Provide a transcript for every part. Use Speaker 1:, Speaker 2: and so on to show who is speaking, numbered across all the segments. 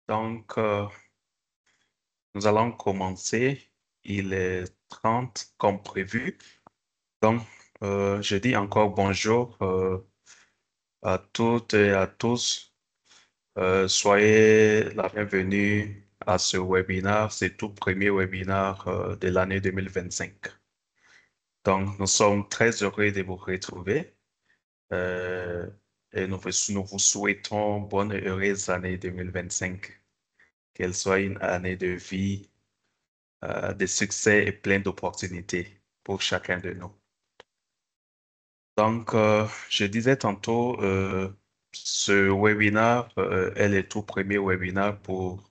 Speaker 1: Donc, nous allons commencer. Il est 30 comme prévu. Donc, je dis encore bonjour à toutes et à tous. Soyez la bienvenue à ce webinaire, c'est tout premier webinaire de l'année 2025. Donc, nous sommes très heureux de vous retrouver euh, et nous vous souhaitons bonne et heureuse année 2025. Qu'elle soit une année de vie de succès et plein d'opportunités pour chacun de nous. Donc, je disais tantôt, ce webinaire est le tout premier webinaire pour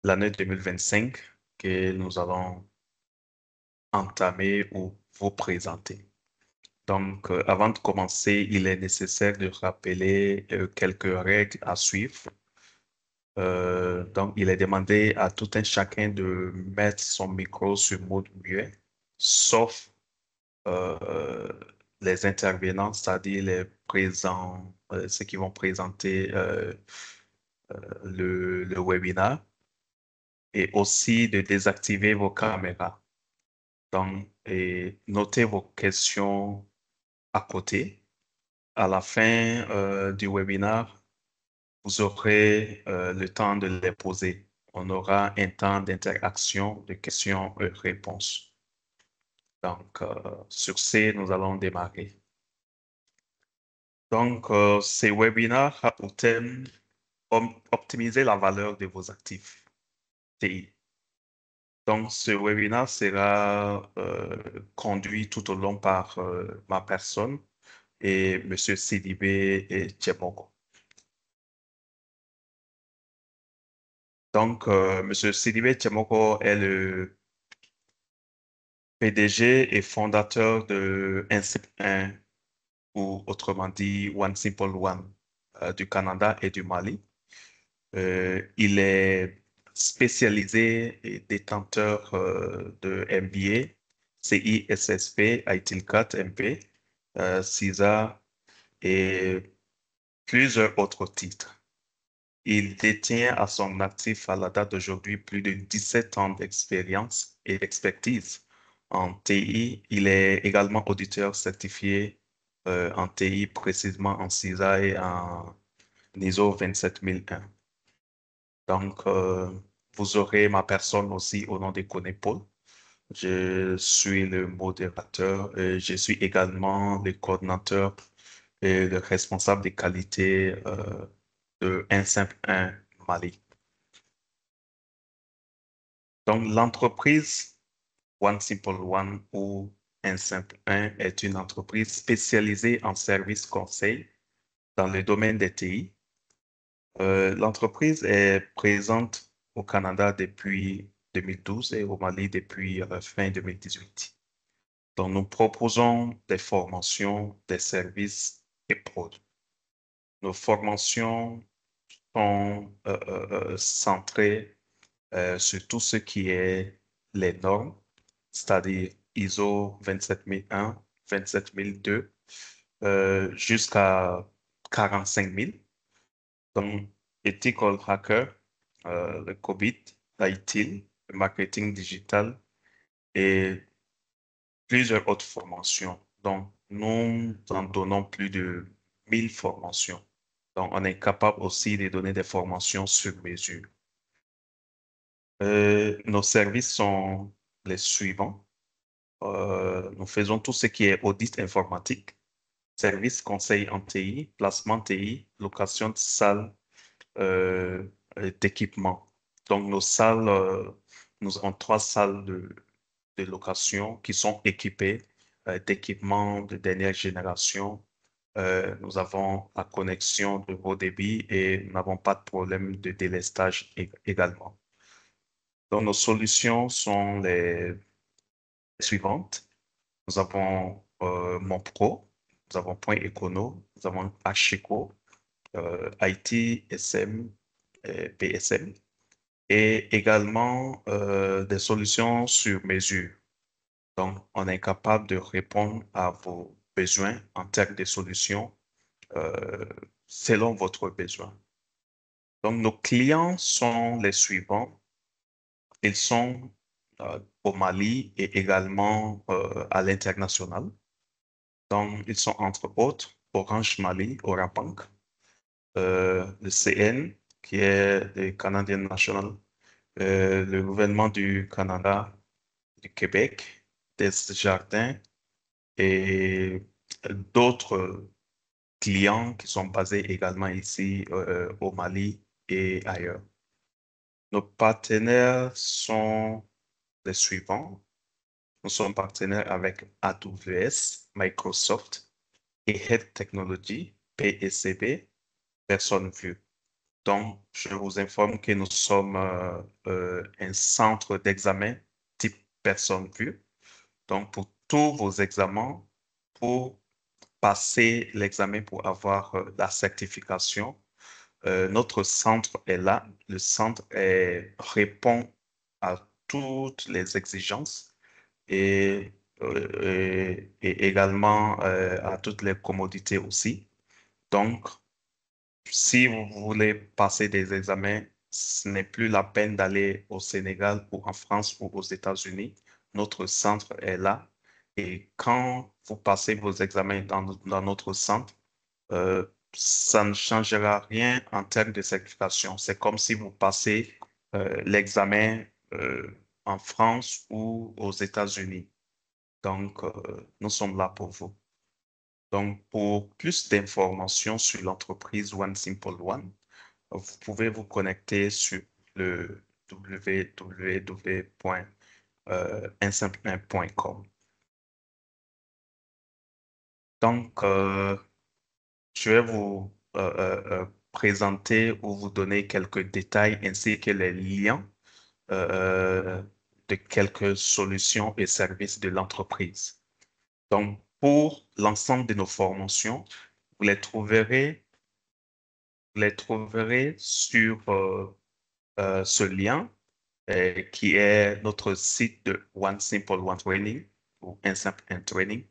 Speaker 1: l'année 2025 que nous allons entamer ou vous présenter. Donc, avant de commencer, il est nécessaire de rappeler quelques règles à suivre. Donc, il est demandé à tout un chacun de mettre son micro sur mode muet, sauf euh, les intervenants, c'est-à-dire les présents, ceux qui vont présenter le webinaire, et aussi de désactiver vos caméras. Donc, et notez vos questions à côté. À la fin du webinaire, vous aurez le temps de les poser. On aura un temps d'interaction, de questions-réponses. Donc, sur ce, nous allons démarrer. Donc, ces webinaires a pour thème optimiser la valeur de vos actifs TI. Donc, ce webinaire sera conduit tout au long par ma personne et M. Sidibé et Tchemoko. Donc, M. Sidibé Tchemoko est le PDG et fondateur de 1 ou autrement dit One Simple One du Canada et du Mali. Il est spécialisé et détenteur de MBA, CISSP, ITIL4, MP, CISA et plusieurs autres titres. Il détient à son actif à la date d'aujourd'hui plus de 17 ans d'expérience et d'expertise en TI. Il est également auditeur certifié en TI, précisément en CISA et en ISO 27001. Donc, vous aurez ma personne aussi au nom de Conépole. Je suis le modérateur et je suis également le coordinateur et le responsable des qualités de 151 Mali. Donc, l'entreprise One Simple One ou 151 est une entreprise spécialisée en services conseils dans le domaine des TI. L'entreprise est présente au Canada depuis 2012 et au Mali depuis fin 2018. Donc, nous proposons des formations, des services et produits. Nos formations sont centrées sur tout ce qui est les normes, c'est-à-dire ISO 27001, 27002, jusqu'à 45000. Donc, Ethical Hacker, le COVID, l'ITIL, le marketing digital et plusieurs autres formations. Donc, nous en donnons plus de 1000 formations. Donc, on est capable aussi de donner des formations sur mesure. Nos services sont les suivants. Nous faisons tout ce qui est audit informatique, service conseil en TI, placement TI, location de salles d'équipement. Donc, nos salles, nous avons 3 salles de location qui sont équipées d'équipements de dernière génération. Nous avons la connexion de haut débit et nous n'avons pas de problème de délestage également. Donc, nos solutions sont les suivantes. Nous avons Mon Pro, nous avons Point Econo, nous avons HECO, IT, SM, PSM, et également des solutions sur mesure. Donc, on est capable de répondre à vos besoins en termes de solutions euh, selon votre besoin. Donc, nos clients sont les suivants. Ils sont au Mali et également à l'international. Donc, ils sont entre autres Orange Mali, Orabank, le CN, qui est le Canadian National, le gouvernement du Canada, du Québec, Desjardins et d'autres clients qui sont basés également ici au Mali et ailleurs. Nos partenaires sont les suivants. Nous sommes partenaires avec AWS, Microsoft et Head Technology, PSCB, personne vue. Donc, je vous informe que nous sommes un centre d'examen type personne vue. Donc, pour tous vos examens, pour passer l'examen pour avoir la certification, notre centre est là. Le centre répond à toutes les exigences et, et également à toutes les commodités aussi. Donc, si vous voulez passer des examens, ce n'est plus la peine d'aller au Sénégal ou en France ou aux États-Unis. Notre centre est là. Et quand vous passez vos examens dans notre centre, ça ne changera rien en termes de certification. C'est comme si vous passez l'examen en France ou aux États-Unis. Donc, nous sommes là pour vous. Donc, pour plus d'informations sur l'entreprise One Simple One, vous pouvez vous connecter sur le www.1simple1.com. Donc, je vais vous présenter ou vous donner quelques détails ainsi que les liens euh, de quelques solutions et services de l'entreprise. Donc, pour l'ensemble de nos formations, vous les trouverez, sur ce lien qui est notre site de One Simple One Training ou Un Simple Un Training.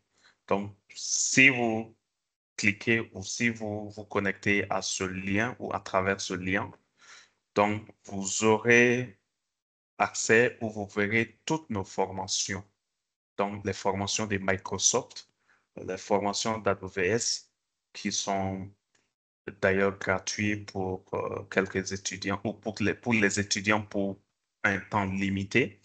Speaker 1: Donc, si vous cliquez ou si vous vous connectez à ce lien ou à travers ce lien, donc vous aurez accès ou vous verrez toutes nos formations. Donc, les formations de Microsoft, les formations d'AWS qui sont d'ailleurs gratuites pour quelques étudiants ou pour les étudiants pour un temps limité.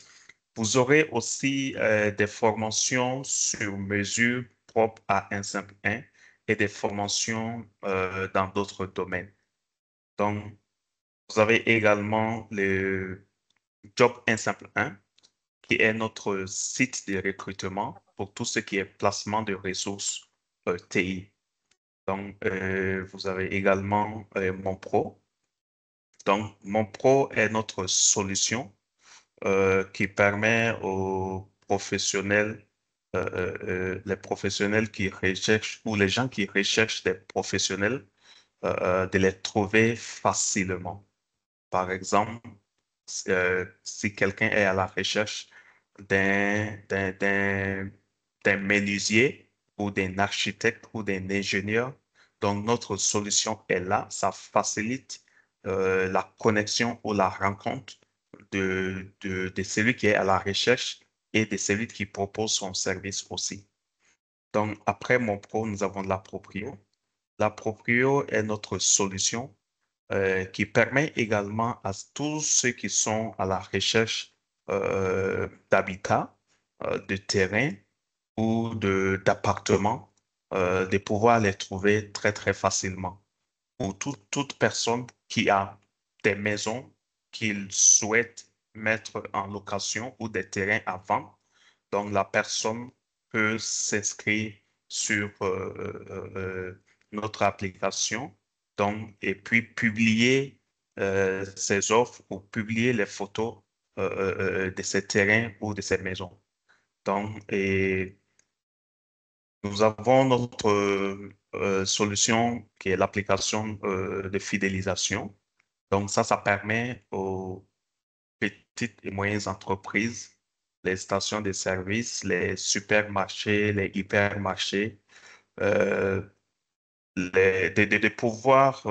Speaker 1: Vous aurez aussi des formations sur mesure propres à un simple 1 et des formations dans d'autres domaines. Donc, vous avez également le Job 1 simple 1 qui est notre site de recrutement pour tout ce qui est placement de ressources TI. Donc, vous avez également Mon Pro. Donc, Mon Pro est notre solution qui permet aux professionnels, les professionnels qui recherchent ou les gens qui recherchent des professionnels, de les trouver facilement. Par exemple, si quelqu'un est à la recherche d'un d'un- d'un- d'un menuisier ou d'un architecte ou d'un ingénieur, donc notre solution est là. Ça facilite la connexion ou la rencontre de celui qui est à la recherche et de celui qui propose son service aussi. Donc, après Mon Pro, nous avons la Proprio. La Proprio est notre solution qui permet également à tous ceux qui sont à la recherche d'habitat, de terrain ou d'appartements, de pouvoir les trouver très, très facilement. Pour toute personne qui a des maisons qu'il souhaite mettre en location ou des terrains à vendre, donc la personne peut s'inscrire sur notre application donc, et puis publier ses offres ou publier les photos de ces terrains ou de ces maisons. Donc, et nous avons notre solution qui est l'application de fidélisation. Donc, ça permet aux petites et moyennes entreprises, les stations de service, les supermarchés, les hypermarchés, de pouvoir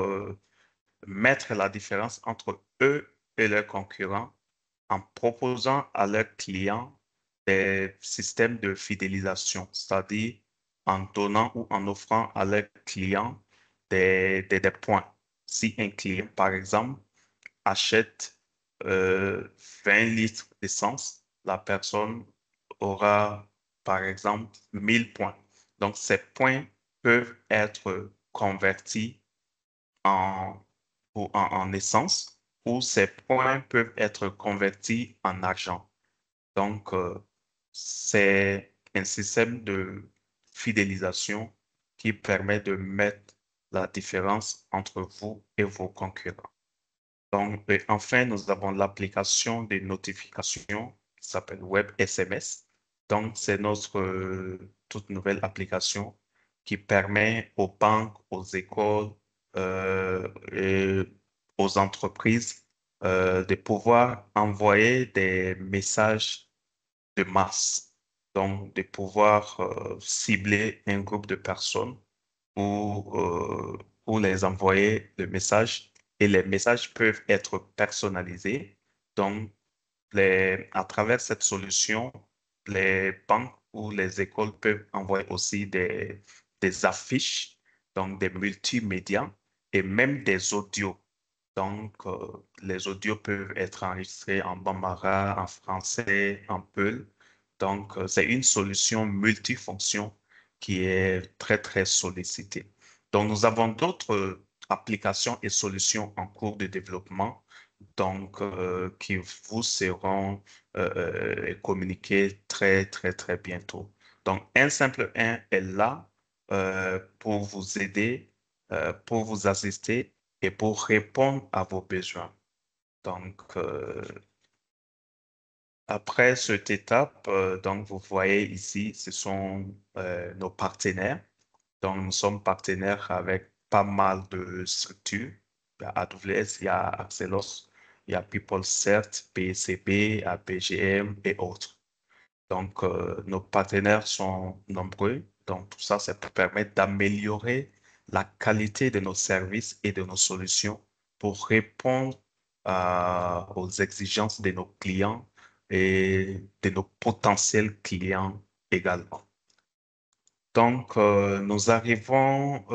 Speaker 1: mettre la différence entre eux et leurs concurrents en proposant à leurs clients des systèmes de fidélisation, c'est-à-dire en donnant ou en offrant à leurs clients des points. Si un client, par exemple, achète 20 litres d'essence, la personne aura, par exemple, 1000 points. Donc, ces points peuvent être convertis en, en essence ou ces points peuvent être convertis en argent. Donc, c'est un système de fidélisation qui permet de mettre la différence entre vous et vos concurrents. Donc, et enfin, nous avons l'application des notifications qui s'appelle Web SMS. Donc, c'est notre toute nouvelle application qui permet aux banques, aux écoles et aux entreprises de pouvoir envoyer des messages de masse. Donc, de pouvoir cibler un groupe de personnes ou les envoyer le message et les messages peuvent être personnalisés. Donc, à travers cette solution, les banques ou les écoles peuvent envoyer aussi des affiches, donc des multimédias et même des audios. Donc, les audios peuvent être enregistrés en bambara, en français, en peul. Donc, c'est une solution multifonction qui est très, très sollicitée. Donc, nous avons d'autres applications et solutions en cours de développement, donc, qui vous seront communiquées très, très, très bientôt. Donc, un simple 1 est là pour vous aider, pour vous assister et pour répondre à vos besoins. Donc, après cette étape, donc vous voyez ici, ce sont nos partenaires. Donc, nous sommes partenaires avec pas mal de structures. Il y a AWS, il y a Axelos, il y a PeopleCert, PCB, APGM et autres. Donc, nos partenaires sont nombreux. Donc, tout ça, ça peut permettre d'améliorer la qualité de nos services et de nos solutions pour répondre aux exigences de nos clients et de nos potentiels clients également. Donc, nous arrivons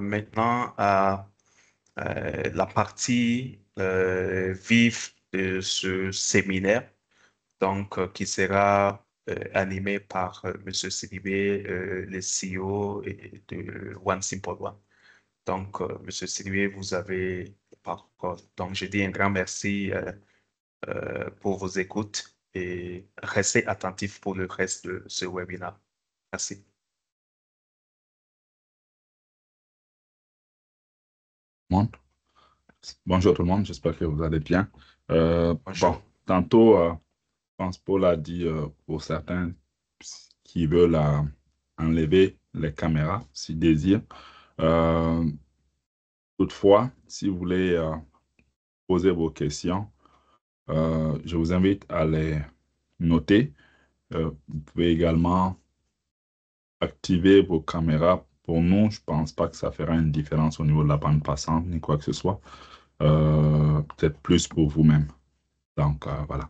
Speaker 1: maintenant à la partie vive de ce séminaire, donc qui sera animé par Monsieur Sidibé, le CEO de One Simple One. Donc, Monsieur Sidibé, vous avez la parole. Donc, je dis un grand merci pour vos écoutes et restez attentifs pour le reste de ce webinaire. Merci.
Speaker 2: Bon. Bonjour tout le monde, j'espère que vous allez bien. Bon,
Speaker 1: Bonjour.
Speaker 2: tantôt, je pense Paul a dit pour certains qui veulent enlever les caméras, s'ils désirent. Toutefois, si vous voulez poser vos questions, je vous invite à les noter. Vous pouvez également activer vos caméras. Pour nous, je ne pense pas que ça fera une différence au niveau de la bande passante ni quoi que ce soit. Peut-être plus pour vous-même. Donc, voilà.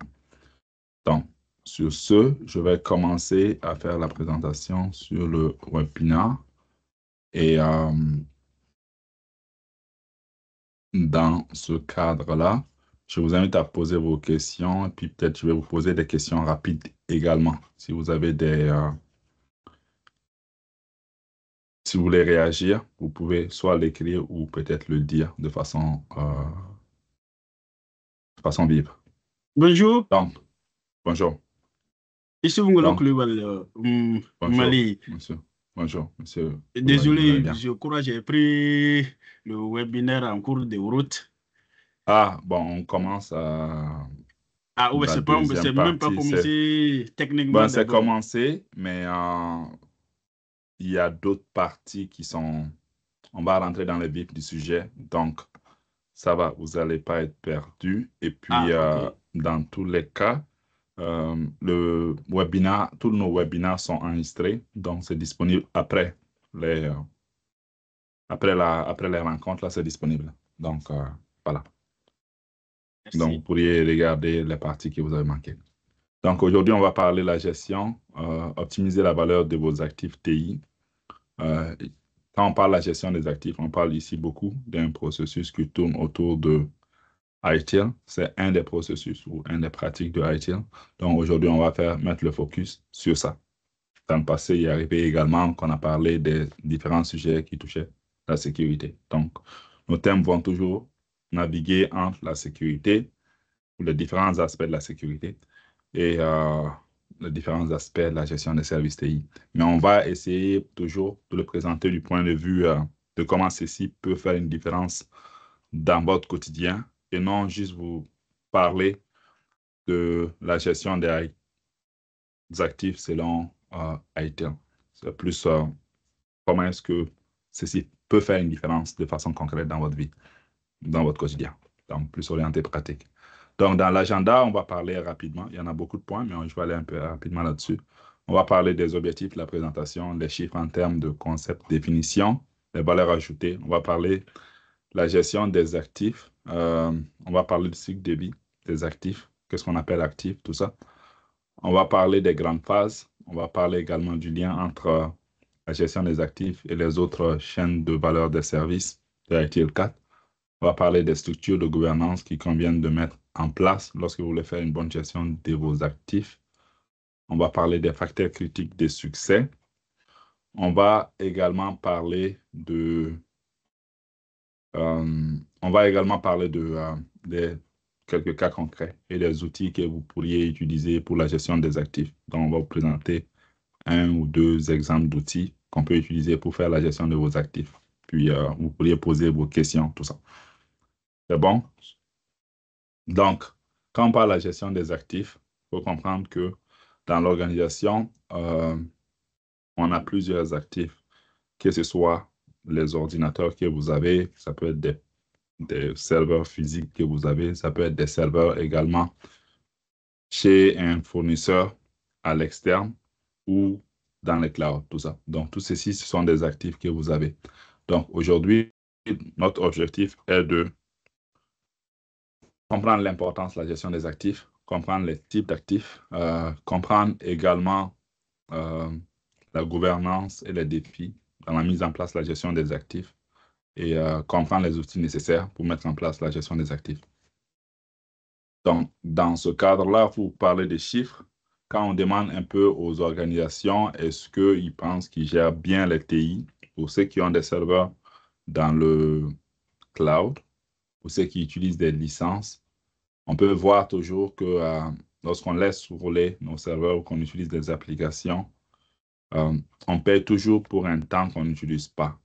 Speaker 2: Donc, sur ce, je vais commencer à faire la présentation sur le webinaire. Et dans ce cadre-là, je vous invite à poser vos questions et puis peut-être je vais vous poser des questions rapides également. Si vous avez si vous voulez réagir, vous pouvez soit l'écrire ou peut-être le dire de façon vive.
Speaker 3: Bonjour,
Speaker 2: Donc, bonjour.
Speaker 3: ici Mungolo
Speaker 2: Donc,
Speaker 3: Koulibaly,
Speaker 2: bonjour,
Speaker 3: Mali.
Speaker 2: monsieur. Bonjour, monsieur. Vous allez
Speaker 3: Désolé,
Speaker 2: bien?
Speaker 3: je crois que j'ai pris le webinaire en cours de route.
Speaker 2: Ah, bon, on commence à
Speaker 3: Ah ouais,
Speaker 2: la
Speaker 3: c'est
Speaker 2: deuxième
Speaker 3: même pas
Speaker 2: partie.
Speaker 3: commencé techniquement
Speaker 2: Bon, c'est
Speaker 3: d'abord.
Speaker 2: commencé, mais il y a d'autres parties qui sont... On va rentrer dans le vif du sujet, donc ça va, vous n'allez pas être perdu. Et puis,
Speaker 3: Ah, ok.
Speaker 2: dans tous les cas, le webinaire, tous nos webinaires sont enregistrés, donc c'est disponible après les rencontres, là, c'est disponible. Donc, voilà.
Speaker 3: Merci.
Speaker 2: Donc, vous pourriez regarder les parties que vous avez manquées. Donc, aujourd'hui, on va parler de la gestion, optimiser la valeur de vos actifs TI. Quand on parle de la gestion des actifs, on parle ici beaucoup d'un processus qui tourne autour de ITIL. C'est un des processus ou un des pratiques de ITIL. Donc, aujourd'hui, on va mettre le focus sur ça. Dans le passé, il est arrivé également qu'on a parlé des différents sujets qui touchaient la sécurité. Donc, nos thèmes vont toujours naviguer entre la sécurité, ou les différents aspects de la sécurité et les différents aspects de la gestion des services TI. Mais on va essayer toujours de le présenter du point de vue de comment ceci peut faire une différence dans votre quotidien et non juste vous parler de la gestion des actifs selon ITIL. C'est plus comment est-ce que ceci peut faire une différence de façon concrète dans votre vie, dans votre quotidien. Donc, plus orienté pratique. Donc, dans l'agenda, on va parler rapidement. Il y en a beaucoup de points, mais je vais aller un peu rapidement là-dessus. On va parler des objectifs de la présentation, les chiffres en termes de concept, définition, les valeurs ajoutées. On va parler de la gestion des actifs. On va parler du cycle de vie des actifs. Qu'est-ce qu'on appelle actifs, tout ça. On va parler des grandes phases. On va parler également du lien entre la gestion des actifs et les autres chaînes de valeur des services de ITIL 4. On va parler des structures de gouvernance qui conviennent de mettre en place lorsque vous voulez faire une bonne gestion de vos actifs. On va parler des facteurs critiques de succès. On va également parler de quelques cas concrets et des outils que vous pourriez utiliser pour la gestion des actifs. Donc, on va vous présenter un ou deux exemples d'outils qu'on peut utiliser pour faire la gestion de vos actifs. Puis, vous pourriez poser vos questions, tout ça. C'est bon? Donc, quand on parle de la gestion des actifs, il faut comprendre que dans l'organisation, on a plusieurs actifs, que ce soit les ordinateurs que vous avez, ça peut être des serveurs physiques que vous avez, ça peut être des serveurs également chez un fournisseur à l'externe ou dans les clouds, tout ça. Donc, tout ceci, ce sont des actifs que vous avez. Donc, aujourd'hui, notre objectif est de comprendre l'importance de la gestion des actifs, comprendre les types d'actifs, comprendre également la gouvernance et les défis dans la mise en place de la gestion des actifs et comprendre les outils nécessaires pour mettre en place la gestion des actifs. Donc, dans ce cadre-là, vous parlez des chiffres. Quand on demande un peu aux organisations, est-ce qu'ils pensent qu'ils gèrent bien les TI, pour ceux qui ont des serveurs dans le cloud, pour ceux qui utilisent des licences, on peut voir toujours que lorsqu'on laisse rouler nos serveurs ou qu'on utilise des applications, on paye toujours pour un temps qu'on n'utilise pas.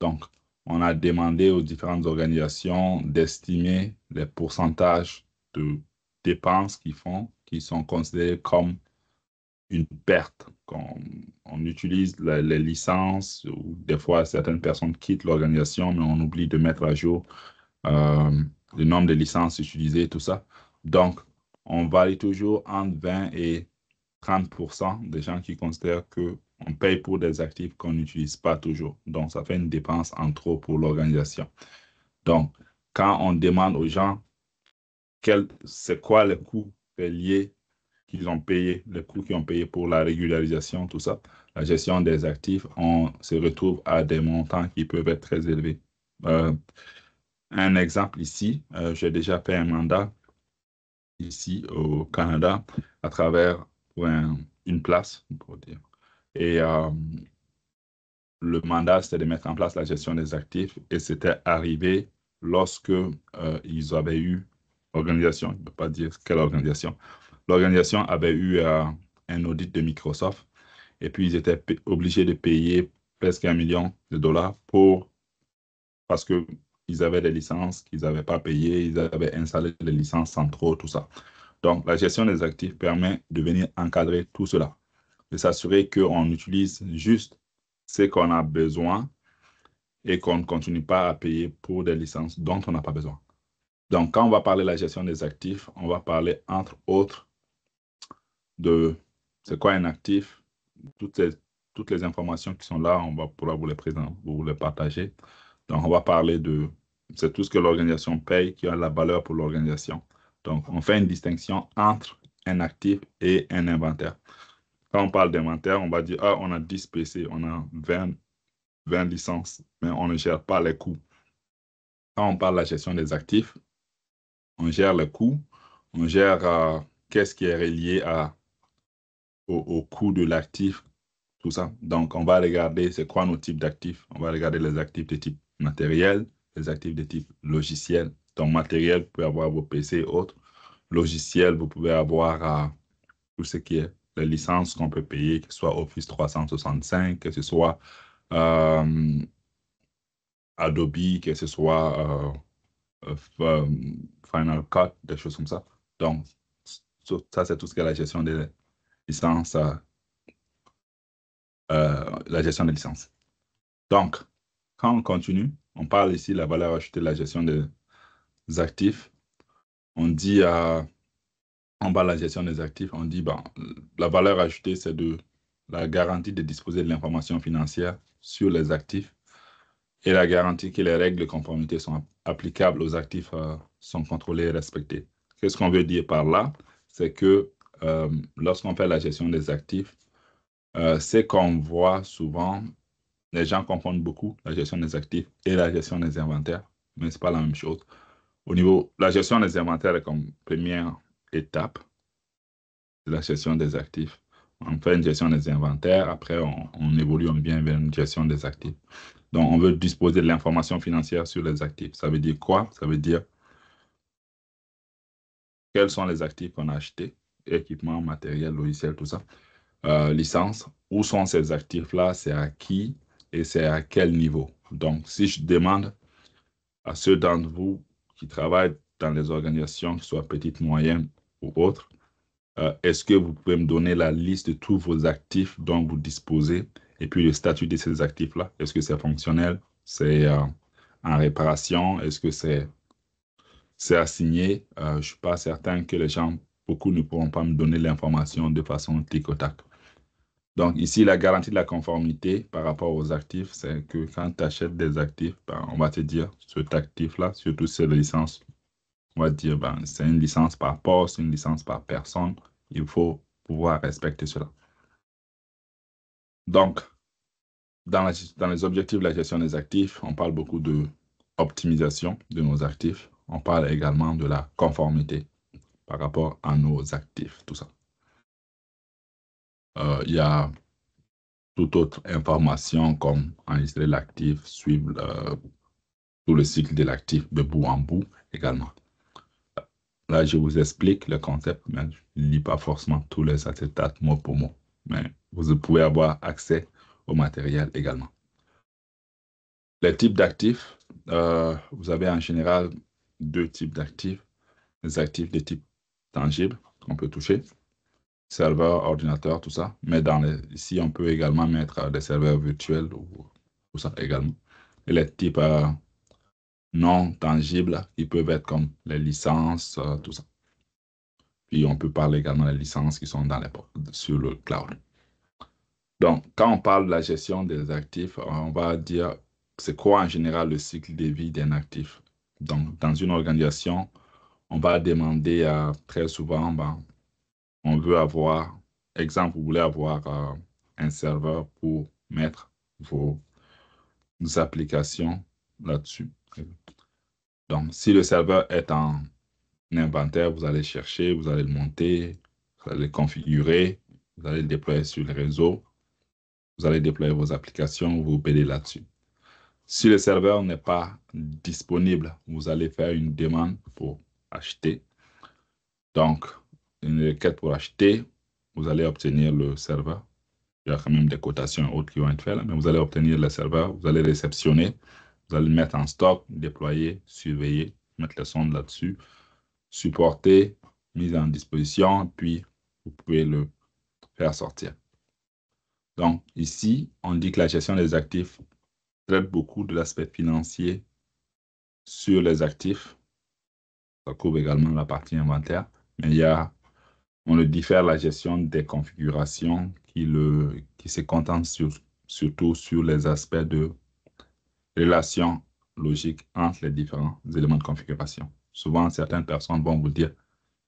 Speaker 2: Donc, on a demandé aux différentes organisations d'estimer les pourcentages de dépenses qu'ils font, qui sont considérées comme une perte. Quand on utilise les licences, ou des fois, certaines personnes quittent l'organisation, mais on oublie de mettre à jour le nombre de licences utilisées, tout ça. Donc, on varie toujours entre 20 et 30% des gens qui considèrent qu'on paye pour des actifs qu'on n'utilise pas toujours. Donc, ça fait une dépense en trop pour l'organisation. Donc, quand on demande aux gens c'est quoi le coût lié qu'ils ont payé, les coûts qu'ils ont payé pour la régularisation, tout ça, la gestion des actifs, on se retrouve à des montants qui peuvent être très élevés. Un exemple ici, j'ai déjà fait un mandat ici au Canada à travers une place, pour dire. Et le mandat, c'était de mettre en place la gestion des actifs et c'était arrivé lorsque ils avaient eu l'organisation, je ne peux pas dire quelle organisation, l'organisation avait eu un audit de Microsoft et puis ils étaient obligés de payer presque $1 million parce qu'ils avaient des licences qu'ils n'avaient pas payées, ils avaient installé des licences sans trop, tout ça. Donc, la gestion des actifs permet de venir encadrer tout cela, de s'assurer qu'on utilise juste ce qu'on a besoin et qu'on ne continue pas à payer pour des licences dont on n'a pas besoin. Donc, quand on va parler de la gestion des actifs, on va parler, entre autres, de c'est quoi un actif, toutes les informations qui sont là, on va pouvoir vous les présenter, vous les partager. Donc, on va parler de c'est tout ce que l'organisation paye qui a la valeur pour l'organisation. Donc, on fait une distinction entre un actif et un inventaire. Quand on parle d'inventaire, on va dire, ah, on a 10 PC, on a 20 licences, mais on ne gère pas les coûts. Quand on parle de la gestion des actifs, on gère les coûts, on gère qu'est-ce qui est relié au coût de l'actif, tout ça. Donc, on va regarder c'est quoi nos types d'actifs. On va regarder les actifs de type matériel, les actifs de type logiciel. Donc, matériel, vous pouvez avoir vos PC et autres. Logiciel, vous pouvez avoir tout ce qui est les licences qu'on peut payer, que ce soit Office 365, que ce soit Adobe, que ce soit Final Cut, des choses comme ça. Donc, ça, c'est tout ce qui est la gestion des licences, la gestion des licences. Donc, quand on continue, on parle ici de la valeur ajoutée de la gestion des actifs. On dit, on parle de la gestion des actifs, on dit, la valeur ajoutée, c'est de la garantie de disposer de l'information financière sur les actifs et la garantie que les règles de conformité sont applicables aux actifs sont contrôlées et respectées. Qu'est-ce qu'on veut dire par là? C'est que lorsqu'on fait la gestion des actifs, c'est qu'on voit souvent, les gens confondent beaucoup la gestion des actifs et la gestion des inventaires, mais ce n'est pas la même chose. Au niveau, la gestion des inventaires est comme première étape de la gestion des actifs. On fait une gestion des inventaires, après on évolue, on vient vers une gestion des actifs. Donc, on veut disposer de l'information financière sur les actifs. Ça veut dire quoi? Ça veut dire quels sont les actifs qu'on a achetés, équipement, matériel, logiciel, tout ça, licence. Où sont ces actifs-là? C'est à qui et c'est à quel niveau? Donc, si je demande à ceux d'entre vous qui travaillent dans les organisations, que ce soit petites, moyennes ou autres, est-ce que vous pouvez me donner la liste de tous vos actifs dont vous disposez et puis le statut de ces actifs-là? Est-ce que c'est fonctionnel? C'est en réparation? Est-ce que c'est assigné? Je ne suis pas certain que les gens, beaucoup ne pourront pas me donner l'information de façon tic au tac. Donc ici, la garantie de la conformité par rapport aux actifs, c'est que quand tu achètes des actifs, on va te dire, cet actif-là, surtout ces licences, on va dire, c'est une licence par poste, une licence par personne. Il faut pouvoir respecter cela. Donc, dans les objectifs de la gestion des actifs, on parle beaucoup de optimisation de nos actifs. On parle également de la conformité par rapport à nos actifs, tout ça. Il y a toute autre information comme enregistrer l'actif, suivre tout le cycle de l'actif de bout en bout également. Là, je vous explique le concept, mais je ne lis pas forcément tous les attestats mot pour mot. Mais vous pouvez avoir accès au matériel également. Les types d'actifs, vous avez en général deux types d'actifs. Les actifs de type tangible qu'on peut toucher, serveur, ordinateur, tout ça. Mais ici, on peut également mettre des serveurs virtuels ou tout ça également. Et les types non tangibles, ils peuvent être comme les licences, tout ça. Puis on peut parler également des licences qui sont sur le cloud. Donc, quand on parle de la gestion des actifs, on va dire c'est quoi en général le cycle de vie d'un actif. Donc, dans une organisation, on va demander très souvent, on veut avoir, exemple, vous voulez avoir un serveur pour mettre vos applications là-dessus. Donc, si le serveur est en inventaire, vous allez chercher, vous allez le monter, vous allez le configurer, vous allez le déployer sur le réseau, vous allez déployer vos applications, vous payer là-dessus. Si le serveur n'est pas disponible, vous allez faire une demande pour acheter. Donc, une requête pour acheter, vous allez obtenir le serveur. Il y a quand même des cotations autres qui vont être faites, mais vous allez obtenir le serveur, vous allez réceptionner, vous allez le mettre en stock, déployer, surveiller, mettre les sondes là-dessus, supporter, mise en disposition, puis vous pouvez le faire sortir. Donc, ici, on dit que la gestion des actifs traite beaucoup de l'aspect financier sur les actifs. Ça couvre également la partie inventaire, mais on le diffère la gestion des configurations qui se concentre surtout sur les aspects de relations logique entre les différents éléments de configuration. Souvent, certaines personnes vont vous dire,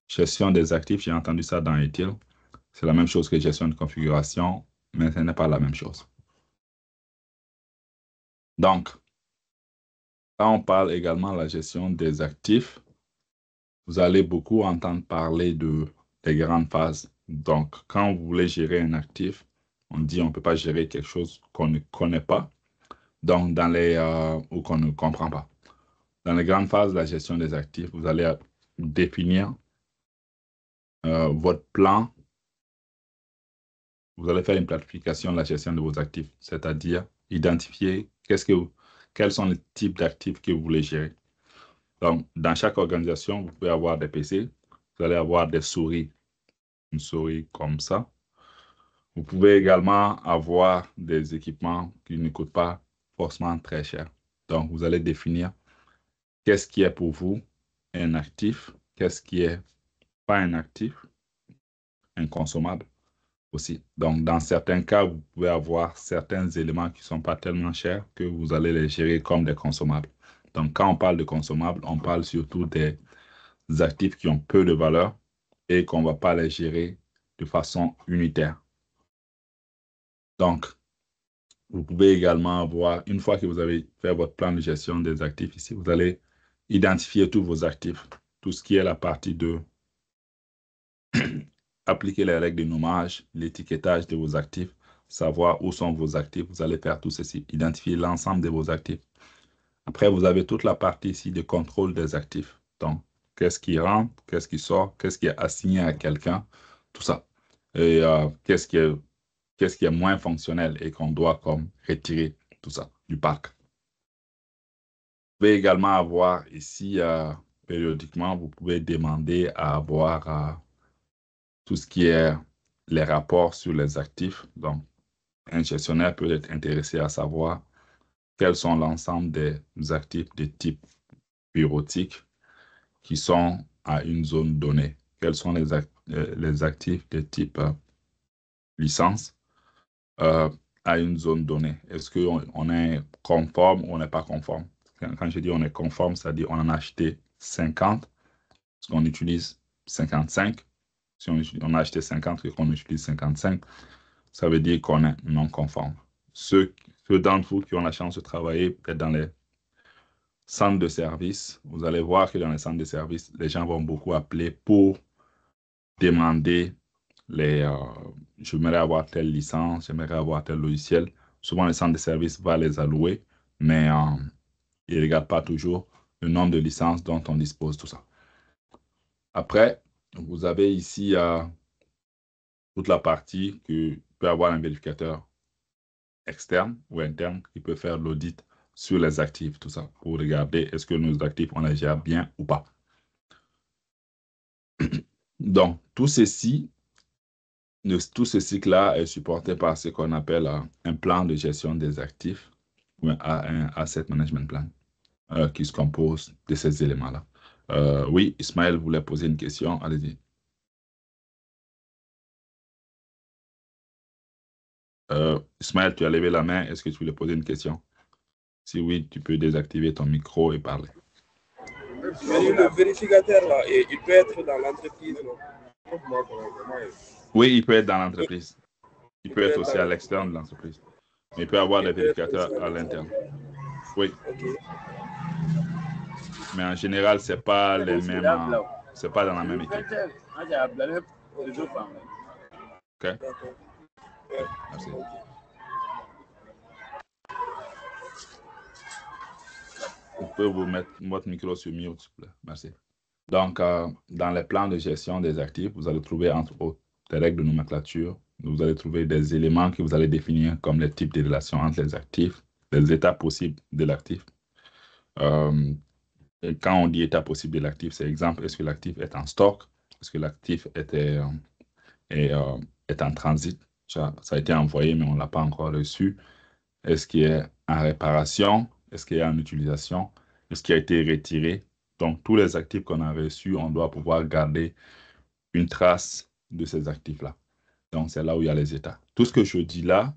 Speaker 2: gestion des actifs, j'ai entendu ça dans ETL, c'est la même chose que gestion de configuration, mais ce n'est pas la même chose. Donc, quand on parle également de la gestion des actifs, vous allez beaucoup entendre parler des grandes phases. Donc, quand vous voulez gérer un actif, on dit on ne peut pas gérer quelque chose qu'on ne connaît pas, donc ou qu'on ne comprend pas. Dans les grandes phases de la gestion des actifs, vous allez définir votre plan. Vous allez faire une planification de la gestion de vos actifs, c'est-à-dire identifier quels sont les types d'actifs que vous voulez gérer. Donc, dans chaque organisation, vous pouvez avoir des PC, vous allez avoir des souris, une souris comme ça. Vous pouvez également avoir des équipements qui ne coûtent pas forcément très cher. Donc, vous allez définir qu'est-ce qui est pour vous un actif, qu'est-ce qui n'est pas un actif, un consommable aussi. Donc, dans certains cas, vous pouvez avoir certains éléments qui ne sont pas tellement chers que vous allez les gérer comme des consommables. Donc, quand on parle de consommables, on parle surtout des actifs qui ont peu de valeur et qu'on ne va pas les gérer de façon unitaire. Donc, vous pouvez également avoir, une fois que vous avez fait votre plan de gestion des actifs ici, vous allez identifier tous vos actifs, tout ce qui est la partie de appliquer les règles de nommage, l'étiquetage de vos actifs, savoir où sont vos actifs. Vous allez faire tout ceci, identifier l'ensemble de vos actifs. Après, vous avez toute la partie ici de contrôle des actifs. Donc, qu'est-ce qui rentre, qu'est-ce qui sort, qu'est-ce qui est assigné à quelqu'un, tout ça. Et qu'est-ce qui est moins fonctionnel et qu'on doit comme retirer tout ça du parc. Vous pouvez également avoir ici, périodiquement, vous pouvez demander à avoir tout ce qui est les rapports sur les actifs. Donc, un gestionnaire peut être intéressé à savoir quels sont l'ensemble des actifs de type bureautique qui sont à une zone donnée. Quels sont les actifs de type licence à une zone donnée. Est-ce qu'on est conforme ou on n'est pas conforme? Quand je dis on est conforme, c'est-à-dire on en a acheté 50, est-ce qu'on utilise 55? Si on a acheté 50 et qu'on utilise 55, ça veut dire qu'on est non conforme. Ceux d'entre vous qui ont la chance de travailler peut-être dans les centres de service, vous allez voir que dans les centres de service, les gens vont beaucoup appeler pour demander j'aimerais avoir telle licence, j'aimerais avoir tel logiciel. Souvent, le centre de service va les allouer, mais il ne regarde pas toujours le nombre de licences dont on dispose, tout ça. Après, vous avez ici toute la partie que peut avoir un vérificateur externe ou interne qui peut faire l'audit sur les actifs, tout ça, pour regarder est-ce que nos actifs, on les gère bien ou pas. Donc, tout ce cycle-là est supporté par ce qu'on appelle un plan de gestion des actifs ou un asset management plan qui se compose de ces éléments-là. Oui, Ismaël voulait poser une question. Allez-y. Ismaël, tu as levé la main. Est-ce que tu voulais poser une question? Si oui, tu peux désactiver ton micro et parler.
Speaker 4: Le vérificateur, là, il peut être dans l'entreprise.
Speaker 2: Oui, il peut être dans l'entreprise. Il peut être aussi à l'externe de l'entreprise. Mais il peut avoir des vérificateurs à l'interne. Oui.
Speaker 4: Okay.
Speaker 2: Mais en général, ce n'est pas les mêmes. C'est pas dans la même équipe. OK. Merci. Vous pouvez vous mettre votre micro sur mute, s'il vous plaît. Merci. Donc, dans les plans de gestion des actifs, vous allez trouver entre autres des règles de nomenclature. Vous allez trouver des éléments que vous allez définir comme les types de relations entre les actifs, les états possibles de l'actif. Quand on dit état possible de l'actif, c'est exemple, est-ce que l'actif est en stock? Est-ce que l'actif est en transit? Ça a été envoyé, mais on ne l'a pas encore reçu. Est-ce qu'il est en réparation? Est-ce qu'il est en utilisation? Est-ce qu'il a été retiré? Donc, tous les actifs qu'on a reçus, on doit pouvoir garder une trace de ces actifs-là. Donc, c'est là où il y a les états. Tout ce que je dis là,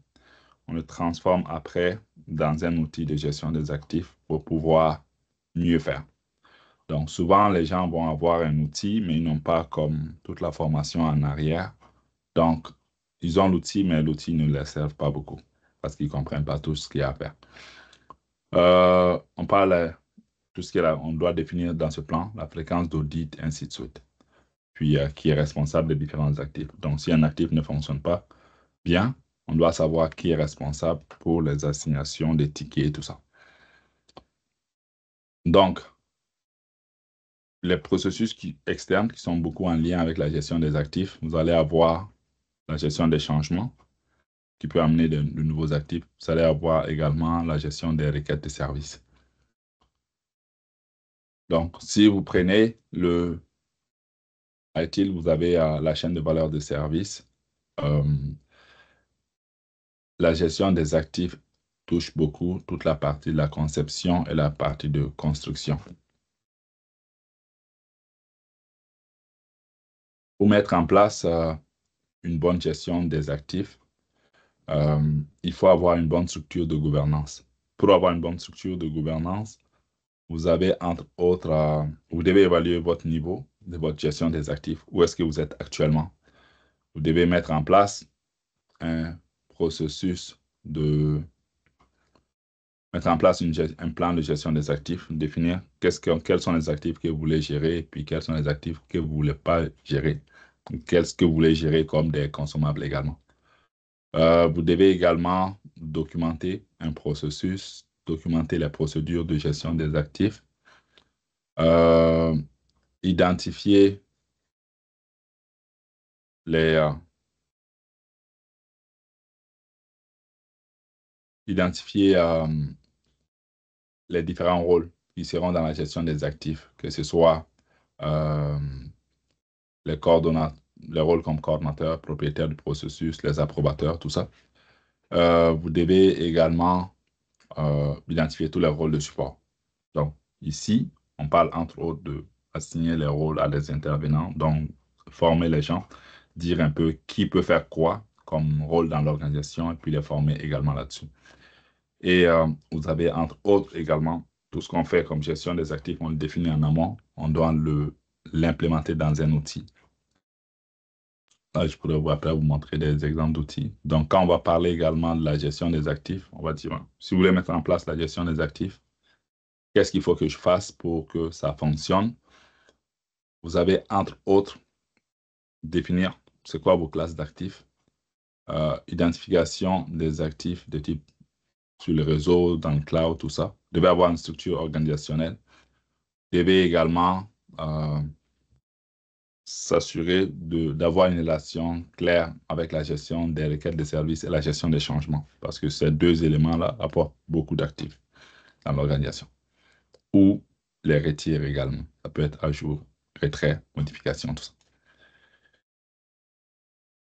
Speaker 2: on le transforme après dans un outil de gestion des actifs pour pouvoir mieux faire. Donc, souvent, les gens vont avoir un outil, mais ils n'ont pas comme toute la formation en arrière. Donc, ils ont l'outil, mais l'outil ne les sert pas beaucoup parce qu'ils ne comprennent pas tout ce qu'il y a à faire. On parle tout ce qu'il y a, on doit définir dans ce plan la fréquence d'audit, ainsi de suite. Puis, qui est responsable des différents actifs. Donc, si un actif ne fonctionne pas bien, on doit savoir qui est responsable pour les assignations des tickets et tout ça. Donc, les processus externes qui sont beaucoup en lien avec la gestion des actifs, vous allez avoir la gestion des changements qui peut amener de nouveaux actifs. Vous allez avoir également la gestion des requêtes de services. Donc, si vous prenez le ITIL, vous avez la chaîne de valeur de service. La gestion des actifs touche beaucoup toute la partie de la conception et la partie de construction. Pour mettre en place une bonne gestion des actifs, il faut avoir une bonne structure de gouvernance. Pour avoir une bonne structure de gouvernance, vous avez entre autres, vous devez évaluer votre niveau de votre gestion des actifs. Où est-ce que vous êtes actuellement? Vous devez mettre en place un processus de mettre en place un plan de gestion des actifs, définir quels sont les actifs que vous voulez gérer, puis quels sont les actifs que vous ne voulez pas gérer. Qu'est-ce que vous voulez gérer comme des consommables également. Vous devez également documenter un processus, documenter les procédures de gestion des actifs, identifier les différents rôles qui seront dans la gestion des actifs, que ce soit les rôles comme coordonnateur, propriétaire du processus, les approbateurs, tout ça. Vous devez également identifier tous les rôles de support. Donc, ici, on parle entre autres d'assigner les rôles à des intervenants, donc former les gens, dire un peu qui peut faire quoi comme rôle dans l'organisation et puis les former également là-dessus. Et vous avez entre autres également tout ce qu'on fait comme gestion des actifs, on le définit en amont, on doit l'implémenter dans un outil. Là, je pourrais après vous montrer des exemples d'outils. Donc, quand on va parler également de la gestion des actifs, on va dire, si vous voulez mettre en place la gestion des actifs, qu'est-ce qu'il faut que je fasse pour que ça fonctionne? Vous avez, entre autres, définir c'est quoi vos classes d'actifs, identification des actifs de type sur le réseau, dans le cloud, tout ça. Vous devez avoir une structure organisationnelle. Vous devez également s'assurer d'avoir une relation claire avec la gestion des requêtes de services et la gestion des changements, parce que ces deux éléments-là apportent beaucoup d'actifs dans l'organisation. Ou les retirer également. Ça peut être ajout, retrait, modification, tout ça.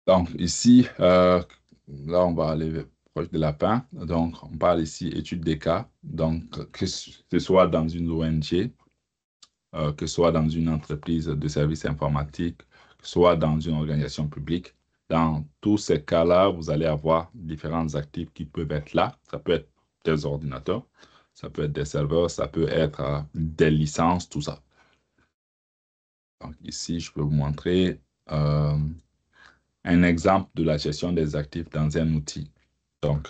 Speaker 2: Donc ici, là on va aller proche de la fin. Donc on parle ici étude des cas. Donc que ce soit dans une ONG, que ce soit dans une entreprise de services informatiques, que ce soit dans une organisation publique. Dans tous ces cas-là, vous allez avoir différents actifs qui peuvent être là. Ça peut être des ordinateurs, ça peut être des serveurs, ça peut être des licences, tout ça. Donc ici, je peux vous montrer un exemple de la gestion des actifs dans un outil. Donc,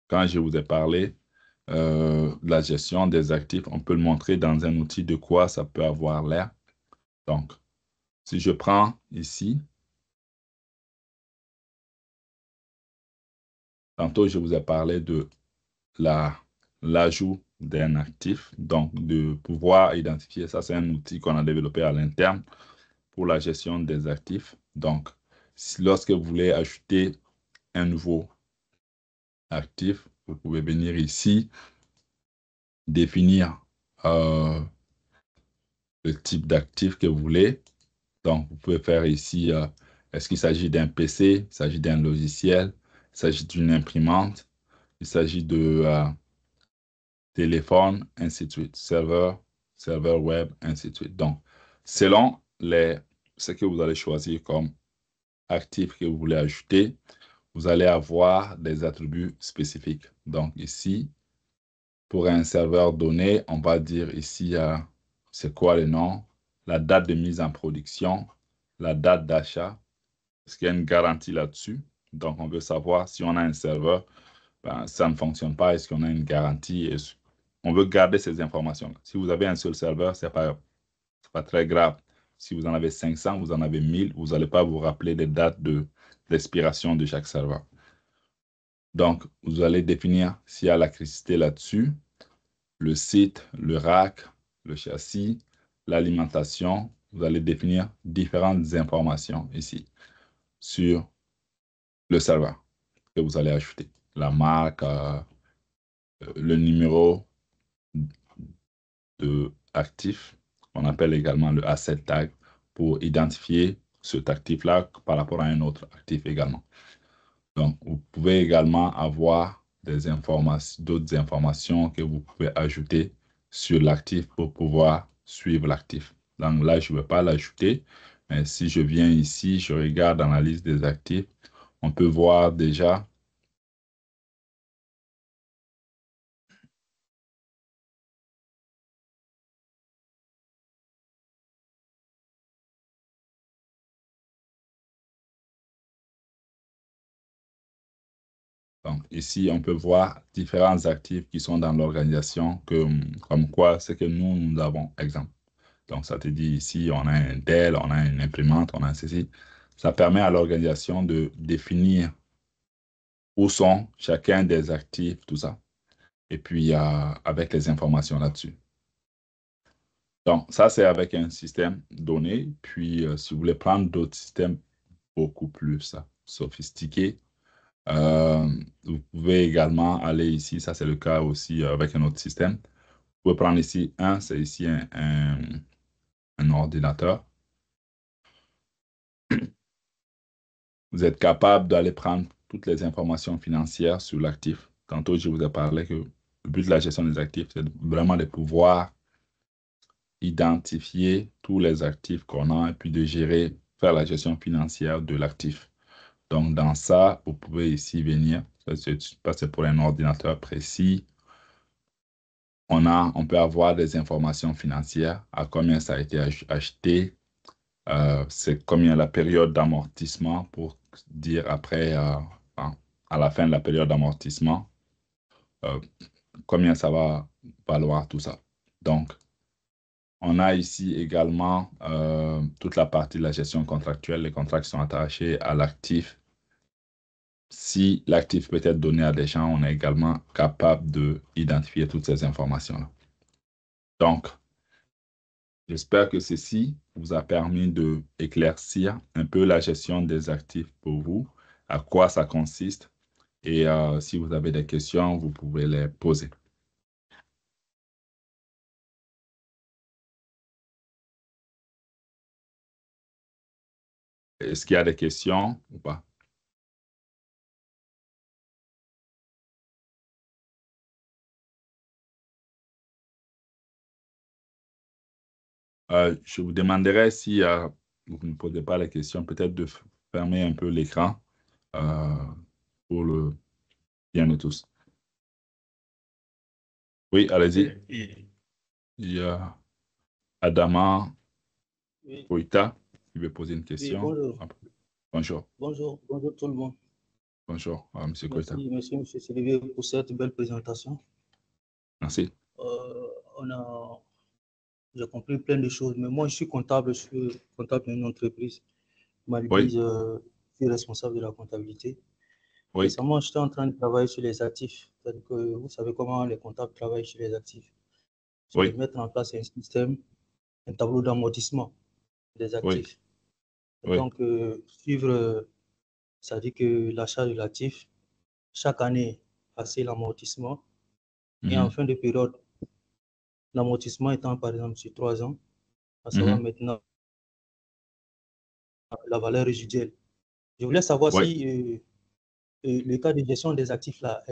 Speaker 2: quand je vous ai parlé de la gestion des actifs, on peut le montrer dans un outil de quoi ça peut avoir l'air. Donc, si je prends ici, tantôt je vous ai parlé de l'ajout d'un actif, donc de pouvoir identifier, ça c'est un outil qu'on a développé à l'interne pour la gestion des actifs. Donc, lorsque vous voulez ajouter un nouveau actif, vous pouvez venir ici, définir le type d'actif que vous voulez. Donc, vous pouvez faire ici, est-ce qu'il s'agit d'un PC, il s'agit d'un logiciel, il s'agit d'une imprimante, il s'agit de téléphone, ainsi de suite, serveur web, ainsi de suite. Donc, selon ce que vous allez choisir comme actif que vous voulez ajouter, vous allez avoir des attributs spécifiques. Donc, ici, pour un serveur donné, on va dire ici, c'est quoi le nom, la date de mise en production, la date d'achat. Est-ce qu'il y a une garantie là-dessus? Donc, on veut savoir si on a un serveur, ben, ça ne fonctionne pas, est-ce qu'on a une garantie? On veut garder ces informations-là. Si vous avez un seul serveur, ce n'est pas très grave. Si vous en avez 500, vous en avez 1000, vous n'allez pas vous rappeler des dates d'expiration de chaque serveur. Donc, vous allez définir s'il y a l'électricité là-dessus, le site, le rack, le châssis, l'alimentation. Vous allez définir différentes informations ici sur le serveur que vous allez ajouter. La marque, le numéro de actif, on appelle également le asset tag pour identifier cet actif-là par rapport à un autre actif également. Donc, vous pouvez également avoir des informations, d'autres informations que vous pouvez ajouter sur l'actif pour pouvoir suivre l'actif. Donc là, je ne vais pas l'ajouter, mais si je viens ici, je regarde dans la liste des actifs, on peut voir déjà donc, ici, on peut voir différents actifs qui sont dans l'organisation, comme quoi c'est que nous avons, exemple. Donc, ça te dit ici, on a un Dell, on a une imprimante, on a ceci. Ça permet à l'organisation de définir où sont chacun des actifs, tout ça. Et puis, avec les informations là-dessus. Donc, ça, c'est avec un système donné. Puis, si vous voulez prendre d'autres systèmes beaucoup plus sophistiqués, vous pouvez également aller ici. Ça, c'est le cas aussi avec un autre système. Vous pouvez prendre ici c'est ici un ordinateur. Vous êtes capable d'aller prendre toutes les informations financières sur l'actif. Tantôt, je vous ai parlé que le but de la gestion des actifs, c'est vraiment de pouvoir identifier tous les actifs qu'on a et puis de gérer, faire la gestion financière de l'actif. Donc, dans ça, vous pouvez ici venir. Ça, c'est pour un ordinateur précis. On peut avoir des informations financières, à combien ça a été acheté, c'est combien la période d'amortissement pour dire après, à la fin de la période d'amortissement, combien ça va valoir tout ça. Donc, on a ici également toute la partie de la gestion contractuelle, les contrats qui sont attachés à l'actif. Si l'actif peut être donné à des gens, on est également capable d'identifier toutes ces informations-là. Donc, j'espère que ceci vous a permis d'éclaircir un peu la gestion des actifs pour vous, à quoi ça consiste. Et si vous avez des questions, vous pouvez les poser. Est-ce qu'il y a des questions ou pas? Je vous demanderai si vous ne posez pas les questions, peut-être de fermer un peu l'écran pour le bien de tous. Oui, allez-y. Il y a Adama Koita qui veut poser une question.
Speaker 5: Oui,
Speaker 2: bonjour.
Speaker 5: Bonjour tout le monde.
Speaker 2: Bonjour, M. Koita.
Speaker 5: Merci, M. Sylvie, pour cette belle présentation.
Speaker 2: Merci.
Speaker 5: J'ai compris plein de choses, mais moi, je suis comptable d'une entreprise. Maldives, je suis responsable de la comptabilité.
Speaker 2: Oui.
Speaker 5: Récemment, j'étais en train de travailler sur les actifs. C'est-à-dire que vous savez comment les comptables travaillent sur les actifs. C'est de mettre en place un système, un tableau d'amortissement des actifs.
Speaker 2: Oui.
Speaker 5: Donc, suivre, ça dit que l'achat de l'actif, chaque année, passer l'amortissement. Et en fin de période, l'amortissement étant par exemple sur 3 ans, à savoir maintenant la valeur résiduelle. Je voulais savoir si le cas de gestion des actifs là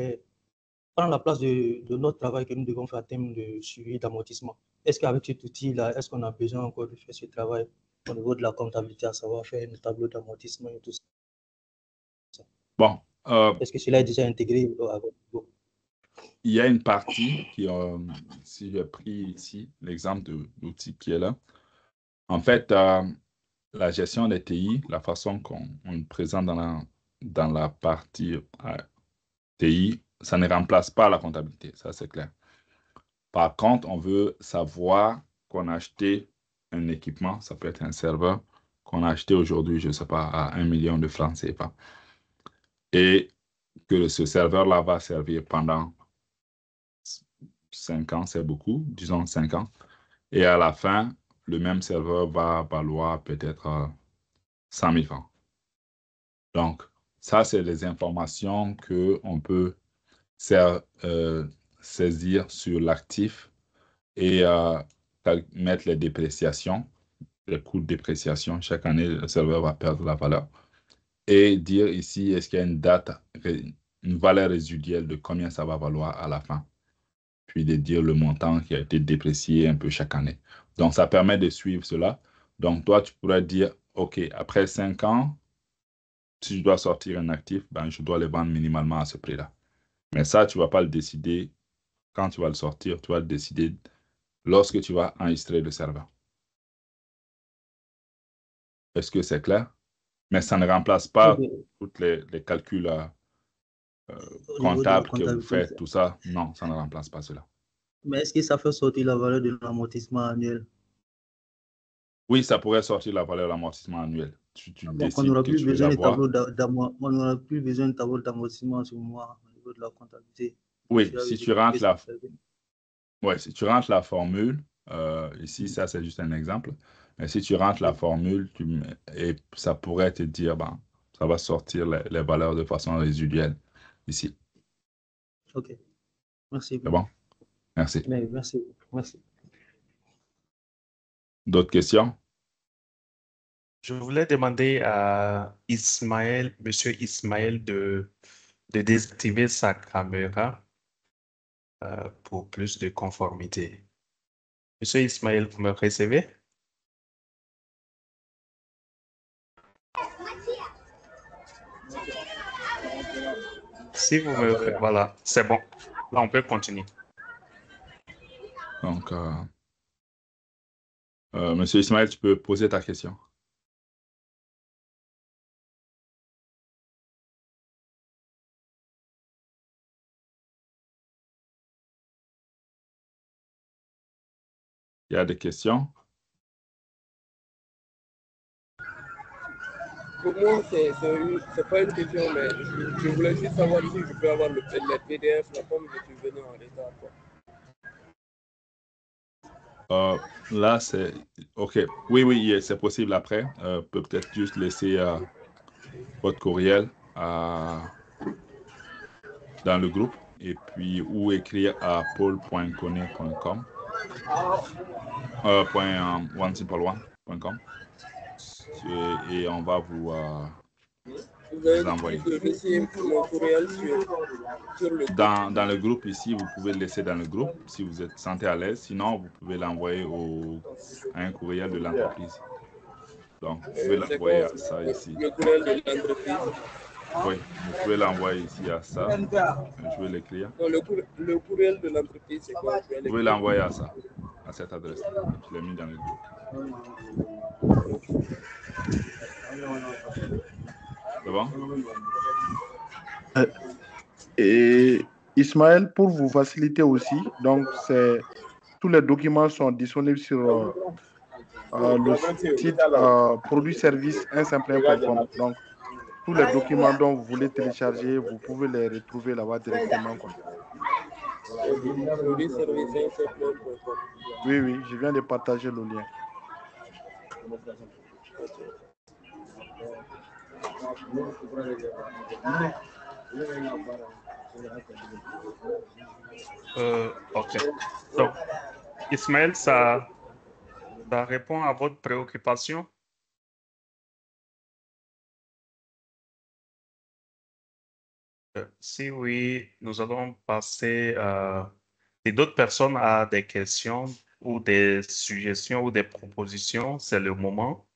Speaker 5: prend la place de notre travail que nous devons faire en termes de suivi d'amortissement. Est-ce qu'avec cet outil-là, est-ce qu'on a besoin encore de faire ce travail au niveau de la comptabilité, à savoir faire un tableau d'amortissement et tout ça?
Speaker 2: Bon.
Speaker 5: Est-ce que cela est déjà intégré avec vous?
Speaker 2: il y a une partie qui, si j'ai pris ici l'exemple de l'outil qui est là, en fait, la gestion des TI, la façon qu'on le présente dans la partie TI, ça ne remplace pas la comptabilité, ça c'est clair. Par contre, on veut savoir qu'on a acheté un équipement, ça peut être un serveur, qu'on a acheté aujourd'hui, je ne sais pas, à 1 million de francs CFA. Et que ce serveur-là va servir pendant 5 ans, c'est beaucoup, disons 5 ans. Et à la fin, le même serveur va valoir peut-être 100 000 francs. Donc, ça, c'est les informations qu'on peut saisir sur l'actif et mettre les dépréciations, les coûts de dépréciation. Chaque année, le serveur va perdre la valeur. Et dire ici, est-ce qu'il y a une date, une valeur résiduelle de combien ça va valoir à la fin. Puis de dire le montant qui a été déprécié un peu chaque année. Donc, ça permet de suivre cela. Donc, toi, tu pourrais dire, OK, après 5 ans, si je dois sortir un actif, ben, je dois le vendre minimalement à ce prix-là. Mais ça, tu ne vas pas le décider quand tu vas le sortir. Tu vas le décider lorsque tu vas enregistrer le serveur. Est-ce que c'est clair? Mais ça ne remplace pas tous les calculs comptables que vous faites, tout ça. Non, ça ne remplace pas cela.
Speaker 5: Mais est-ce que ça fait sortir la valeur de l'amortissement annuel?
Speaker 2: Oui, ça pourrait sortir la valeur de l'amortissement annuel.
Speaker 5: Donc, on n'aura plus besoin de tableau d'amortissement sur moi au niveau de la comptabilité.
Speaker 2: Oui, si tu rentres la formule, ici, ça c'est juste un exemple, mais si tu rentres la formule, et ça pourrait te dire, ben, ça va sortir les valeurs de façon résiduelle ici.
Speaker 5: OK. Merci.
Speaker 2: C'est bon? Merci.
Speaker 5: Merci.
Speaker 2: D'autres questions?
Speaker 1: Je voulais demander à Ismaël, Monsieur Ismaël, de désactiver sa caméra pour plus de conformité. Monsieur Ismaël, vous me recevez? Si vous me... Voilà, c'est bon. Là, on peut continuer.
Speaker 2: Donc, Monsieur Ismaël, tu peux poser ta question. Il y a des questions?
Speaker 4: Pour moi, c'est pas une question, mais je voulais juste savoir si je peux avoir les PDF, là, comme je suis venu en retard.
Speaker 2: Là, c'est... OK. Oui, c'est possible après. Peut-être juste laisser votre courriel dans le groupe et puis ou écrire à paul.kone.com .onesimpleone.com et on va vous envoyer. Dans le groupe ici, vous pouvez le laisser dans le groupe si vous êtes sentez à l'aise. Sinon, vous pouvez l'envoyer à un courriel de l'entreprise. Donc, vous pouvez l'envoyer à ça ici.
Speaker 4: Le courriel de l'entreprise.
Speaker 2: Oui, vous pouvez l'envoyer ici à ça. Je vais l'écrire.
Speaker 4: Le courriel de l'entreprise, c'est quoi?
Speaker 2: Vous pouvez l'envoyer à ça, à cette adresse. Je l'ai mis dans le groupe. C'est bon?
Speaker 6: Et Ismaël, pour vous faciliter aussi, donc tous les documents sont disponibles sur le site produit-service1simple1.com. Donc, tous les documents dont vous voulez télécharger, vous pouvez les retrouver là-bas directement. Oui, je viens de partager le lien.
Speaker 1: OK. Donc, Ismaël, ça répond à votre préoccupation? Si oui, nous allons passer. Si d'autres personnes ont des questions ou des suggestions ou des propositions, c'est le moment.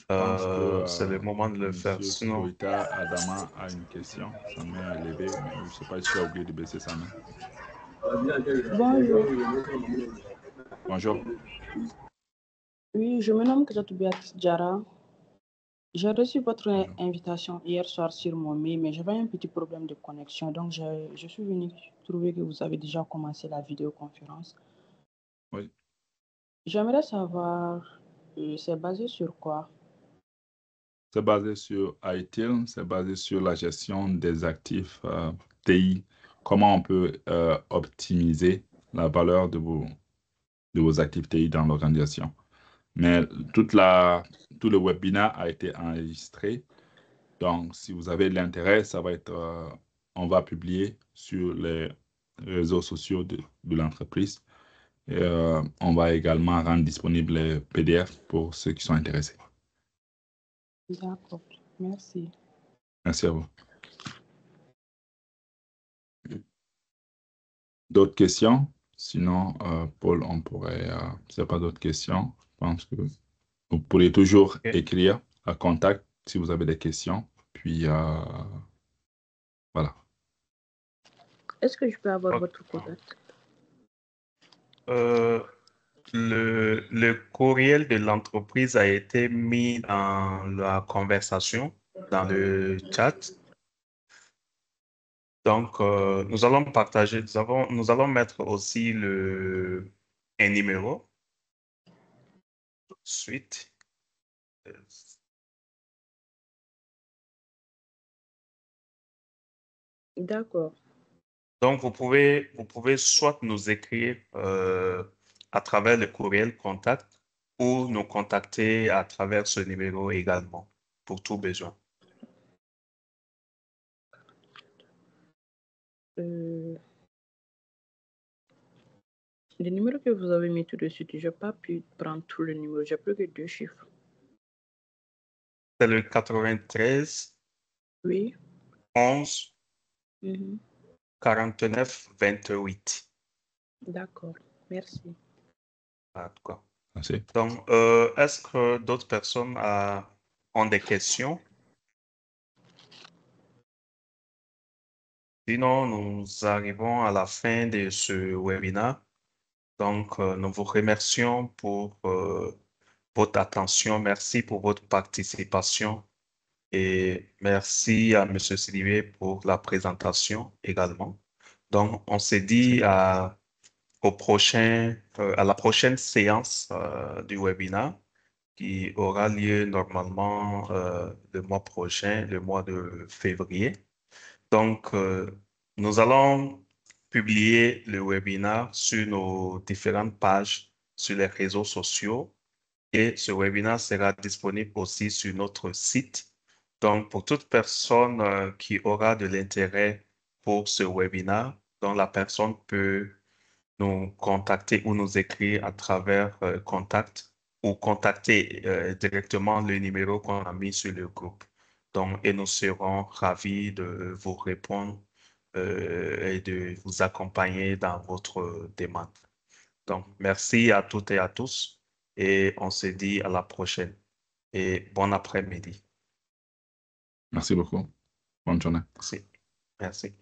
Speaker 1: C'est le moment de le faire. Sinon,
Speaker 2: Adama a une question. Sa main est levée, mais je ne sais pas si tu as oublié de baisser sa main.
Speaker 7: Bonjour.
Speaker 2: Bonjour.
Speaker 7: Oui, je me nomme Kajatu Beatrice Diarra. J'ai reçu votre
Speaker 2: Bonjour.
Speaker 7: invitation hier soir sur mon mail, mais j'avais un petit problème de connexion. Donc, je suis venu trouver que vous avez déjà commencé la vidéoconférence.
Speaker 2: Oui.
Speaker 7: J'aimerais savoir, c'est basé sur quoi?
Speaker 2: C'est basé sur ITIL, c'est basé sur la gestion des actifs TI. Comment on peut optimiser la valeur de vos actifs TI dans l'organisation. Mais tout le webinaire a été enregistré. Donc, si vous avez l'intérêt, ça va être, on va publier sur les réseaux sociaux de l'entreprise. Et on va également rendre disponible les PDF pour ceux qui sont intéressés.
Speaker 7: D'accord, merci.
Speaker 2: Merci à vous. D'autres questions? Sinon, Paul, on pourrait, s'il n'y a pas d'autres questions, je pense que vous pourrez toujours écrire à contact si vous avez des questions. Puis, voilà.
Speaker 7: Est-ce que je peux avoir votre contact?
Speaker 1: Le courriel de l'entreprise a été mis dans la conversation, dans le chat. Donc, nous allons partager, nous allons mettre aussi un numéro. Suite.
Speaker 7: D'accord.
Speaker 1: Donc, vous pouvez soit nous écrire à travers le courriel contact ou nous contacter à travers ce numéro également pour tout besoin.
Speaker 7: Le numéro que vous avez mis tout de suite, je n'ai pas pu prendre tout le numéro, j'ai plus que 2 chiffres.
Speaker 1: C'est le 93
Speaker 7: Oui.
Speaker 1: 11 49 28.
Speaker 7: D'accord, merci.
Speaker 1: D'accord.
Speaker 2: Merci.
Speaker 1: Donc, est-ce que d'autres personnes ont des questions? Sinon, nous arrivons à la fin de ce webinaire. Donc, nous vous remercions pour votre attention. Merci pour votre participation. Et merci à M. Silivé pour la présentation également. Donc, on se dit à la prochaine séance du webinaire qui aura lieu normalement le mois prochain, le mois de février. Donc, nous allons publier le webinaire sur nos différentes pages sur les réseaux sociaux et ce webinaire sera disponible aussi sur notre site. Donc, pour toute personne qui aura de l'intérêt pour ce webinaire, donc la personne peut nous contacter ou nous écrire à travers contact ou contacter directement le numéro qu'on a mis sur le groupe. Donc, et nous serons ravis de vous répondre et de vous accompagner dans votre demande. Donc, merci à toutes et à tous et on se dit à la prochaine et bon après-midi.
Speaker 2: Merci beaucoup. Bonne journée.
Speaker 1: Merci. Merci.